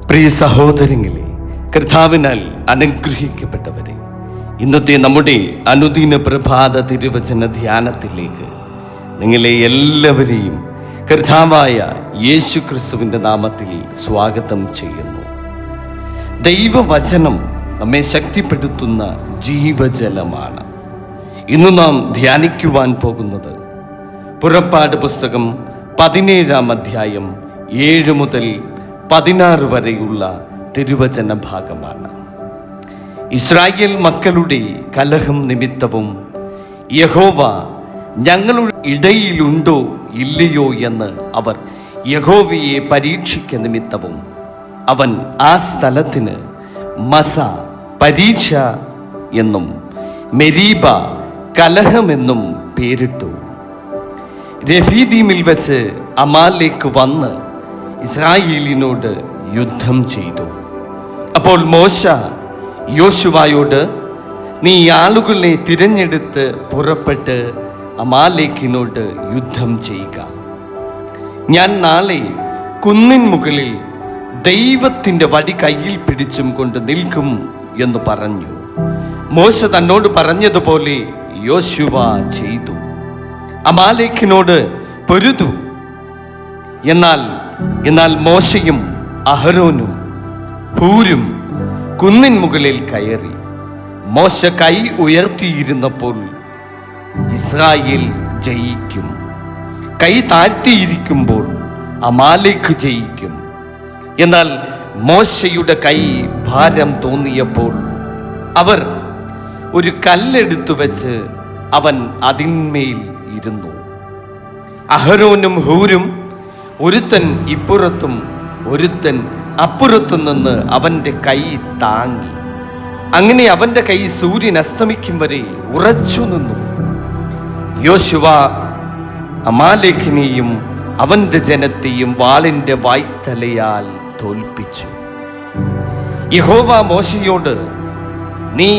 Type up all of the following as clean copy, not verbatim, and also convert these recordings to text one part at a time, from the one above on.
പ്രിയ സഹോദരങ്ങളെ, കർത്താവിനാൽ അനുഗ്രഹിക്കപ്പെട്ടവരെ, ഇന്നത്തെ നമ്മുടെ അനുദിന പ്രഭാത തിരുവചന ധ്യാനത്തിലേക്ക് നിങ്ങളെ എല്ലാവരെയും കർത്താവായ യേശു ക്രിസ്തുവിൻ്റെ നാമത്തിൽ സ്വാഗതം ചെയ്യുന്നു. ദൈവവചനം നമ്മെ ശക്തിപ്പെടുത്തുന്ന ജീവജലമാണ്. ഇന്ന് നാം ധ്യാനിക്കുവാൻ പോകുന്നത് പുറപ്പാട് പുസ്തകം 17-ാം അധ്യായം 7 മുതൽ 16 വരെയുള്ള തിരുവചന ഭാഗമാണ്. ഇസ്രായേൽ മക്കളുടെ കലഹം നിമിത്തവും യഹോവ ഞങ്ങളുടെ ഇടയിലുണ്ടോ ഇല്ലയോ എന്ന് അവർ യഹോവയെ പരീക്ഷിക്ക നിമിത്തവും അവൻ ആ സ്ഥലത്തിന് മസ പരീക്ഷ എന്നും മെരീബ കലഹമെന്നും പേരിട്ടു. രഫീദീമിൽ വെച്ച് അമാലേക്ക് വന്ന് ഇസ്രായേലിനോട് യുദ്ധം ചെയ്തു. അപ്പോൾ മോശ യോശുവയോട്, നീ ആളുകളെ തിരഞ്ഞെടുത്ത് പുറപ്പെട്ട് അമാലേക്കിനോട് യുദ്ധം ചെയ്യുക. ഞാൻ നാളെ കുന്നിൻ മുകളിൽ ദൈവത്തിൻ്റെ വടി കയ്യിൽ പിടിച്ചും കൊണ്ട് നിൽക്കും എന്ന് പറഞ്ഞു. മോശ തന്നോട് പറഞ്ഞതുപോലെ യോശുവ ചെയ്തു. അമാലേക്കിനോട് പൊരുതു. എന്നാൽ മോശയും അഹരോനും ഹൂരും കുന്നിൻ മുകളിൽ കയറി. മോശ കൈ ഉയർത്തിയിരുന്നപ്പോൾ ഇസ്രായേൽ ജയിക്കും, കൈ താഴ്ത്തിയിരിക്കുമ്പോൾ അമാലേക്ക് ജയിക്കും. എന്നാൽ മോശയുടെ കൈ ഭാരം തോന്നിയപ്പോൾ അവർ ഒരു കല്ലെടുത്തു വെച്ച് അവൻ അതിന്മേൽ ഇരുന്നു. അഹരോനും ഹൂരും ഒരുത്തൻ ഇപ്പുറത്തും ഒരുത്തൻ അപ്പുറത്തും നിന്ന് അവൻ്റെ കൈ താങ്ങി. അങ്ങനെ അവൻ്റെ കൈ സൂര്യൻ അസ്തമിക്കും വരെ ഉറച്ചു നിന്നു. യോശുവ അമാലേക്കിനെയും അവൻ്റെ ജനത്തെയും വാളിൻ്റെ വായ്ത്തലയാൽ തോൽപ്പിച്ചു. യഹോവ മോശയോട്, നീ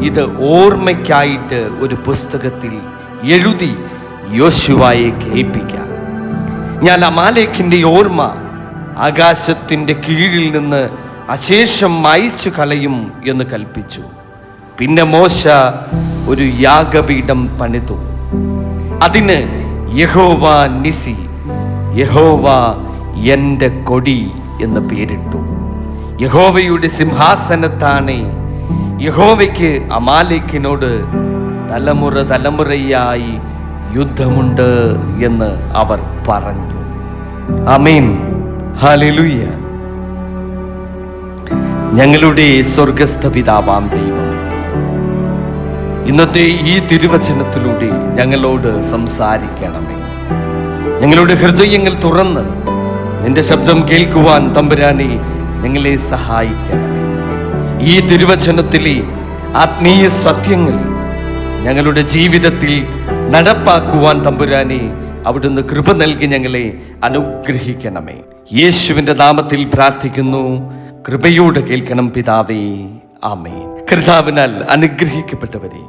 ഇത് ഓർമ്മയ്ക്കായിട്ട് ഒരു പുസ്തകത്തിൽ എഴുതി യോശുവയെ കേൾപ്പിക്കാം. ഞാൻ അമാലേക്കിൻ്റെ ഓർമ്മ ആകാശത്തിൻ്റെ കീഴിൽ നിന്ന് അശേഷം മായ്ച്ചു കളയും എന്ന് കൽപ്പിച്ചു. പിന്നെ മോശ ഒരു യാഗപീഠം പണിതു. അതിന് യഹോവ നിസി, യഹോവ എൻ്റെ കൊടി എന്ന് പേരിട്ടു. യഹോവയുടെ സിംഹാസനത്താണ് യഹോവയ്ക്ക് അമാലേക്കിനോട് തലമുറ തലമുറയായി യുദ്ധമുണ്ട് എന്ന് അവർ പറഞ്ഞു. ആമേൻ, ഹല്ലേലൂയ. ഞങ്ങളുടെ സ്വർഗസ്ഥ പിതാവാം ദൈവമേ, ഇന്നത്തെ ഈ തിരുവചനത്തിലൂടെ ഞങ്ങളോട് സംസാരിക്കണമേ. ഞങ്ങളുടെ ഹൃദയങ്ങൾ തുറന്ന് നിന്റെ ശബ്ദം കേൾക്കുവാൻ തമ്പുരാനെ ഞങ്ങളെ സഹായിക്കണമേ. ഈ തിരുവചനത്തിലെ ആത്മീയ സത്യങ്ങൾ ഞങ്ങളുടെ ജീവിതത്തിൽ നടപ്പാക്കുവാൻ തമ്പുരാനെ അവിടുന്ന് കൃപ നൽകി ഞങ്ങളെ അനുഗ്രഹിക്കണമേ. യേശുവിൻ്റെ നാമത്തിൽ പ്രാർത്ഥിക്കുന്നു. കൃപയോടെ കേൾക്കണം പിതാവേ, ആമേൻ. കർത്താവിനാൽ അനുഗ്രഹിക്കപ്പെട്ടവരെ,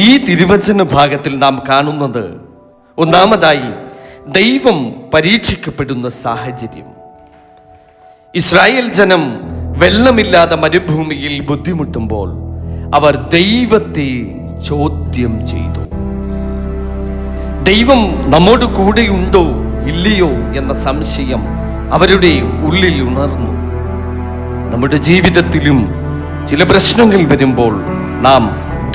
ഈ തിരുവചന ഭാഗത്തിൽ നാം കാണുന്നത് ഒന്നാമതായി ദൈവം പരീക്ഷിക്കപ്പെടുന്ന സാഹചര്യം. ഇസ്രായേൽ ജനം വെള്ളമില്ലാതെ മരുഭൂമിയിൽ ബുദ്ധിമുട്ടുമ്പോൾ അവർ ദൈവത്തെ ചോദ്യം ചെയ്തു. ദൈവം നമ്മോട് കൂടെയുണ്ടോ ഇല്ലയോ എന്ന സംശയം അവരുടെ ഉള്ളിൽ ഉണർന്നു. നമ്മുടെ ജീവിതത്തിലും ചില പ്രശ്നങ്ങൾ വരുമ്പോൾ നാം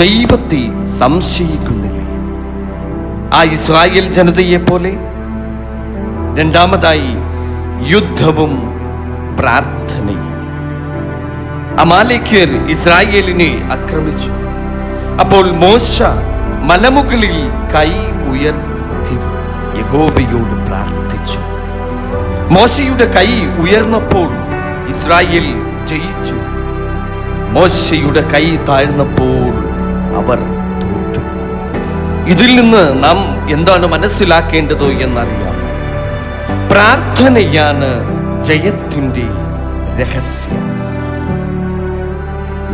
ദൈവത്തെ സംശയിക്കുന്നില്ലേ? ആ ഇസ്രായേൽ ജനതയെ പോലെ. രണ്ടാമതായി യുദ്ധവും പ്രാർത്ഥനയും. അമാലേക്യർ ഇസ്രായേലിനെ ആക്രമിച്ചു. അപ്പോൾ മോശ മലമുകളിൽ കൈ ഉയർത്തി യഹോവയോട് പ്രാർത്ഥിച്ചു. മോശയുടെ കൈ ഉയർന്നപ്പോൾ ഇസ്രായേൽ ജയിച്ചു. മോശയുടെ കൈ താഴ്ന്നപ്പോൾ അവർ തോറ്റു. ഇതിൽ നിന്ന് നാം എന്താണ് മനസ്സിലാക്കേണ്ടത് എന്നറിയാം. പ്രാർത്ഥനയാണ് ജയത്തിൻ്റെ രഹസ്യം.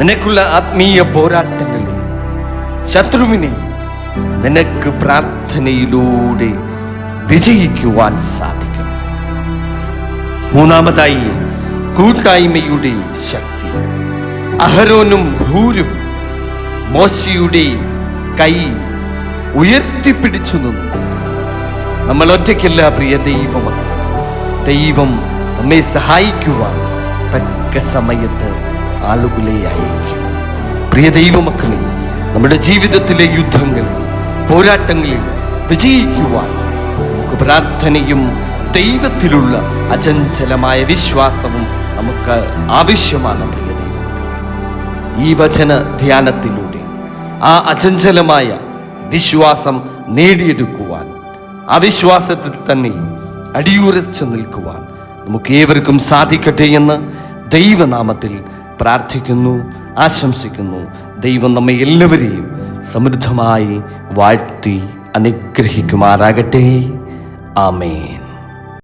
നിനക്കുള്ള ആത്മീയ പോരാട്ടങ്ങളിൽ ശത്രുവിനെ നിനക്ക് പ്രാർത്ഥനയിലൂടെ വിജയിക്കുവാൻ സാധിക്കും. മൂന്നാമതായി കൂട്ടായ്മയുടെ ശക്തി. അഹരോനും ഹൂരും മോശയുടെ കൈ ഉയർത്തിപ്പിടിച്ചു നിന്നു. നമ്മൾ ഒറ്റയ്ക്കല്ല പ്രിയ ദൈവമക്കൾ. ദൈവം നമ്മെ സഹായിക്കുവാൻ തക്ക സമയത്ത് ആളുകളെ അയക്കും. പ്രിയ ദൈവമക്കളെ, നമ്മുടെ ജീവിതത്തിലെ യുദ്ധങ്ങളിൽ, പോരാട്ടങ്ങളിൽ വിജയിക്കുവാൻ നമുക്ക് പ്രാർത്ഥനയും ദൈവത്തിലുള്ള അചഞ്ചലമായ വിശ്വാസവും നമുക്ക് ആവശ്യമാണ്. പ്രിയ ദൈവമക്കളെ, ഈ വചന ധ്യാനത്തിലൂടെ ആ അചഞ്ചലമായ വിശ്വാസം നേടിയെടുക്കുവാൻ, ആ വിശ്വാസത്തിൽ തന്നെ അടിയുറച്ചു നിൽക്കുവാൻ നമുക്ക് ഏവർക്കും സാധിക്കട്ടെ എന്ന് ദൈവനാമത്തിൽ പ്രാർത്ഥിക്കുന്നു, ആശംസിക്കുന്നു. ദൈവം നമ്മെ എല്ലാവരെയും സമൃദ്ധമായി വാഴ്ത്തി അനുഗ്രഹിക്കുമാറാകട്ടെ. ആമേൻ.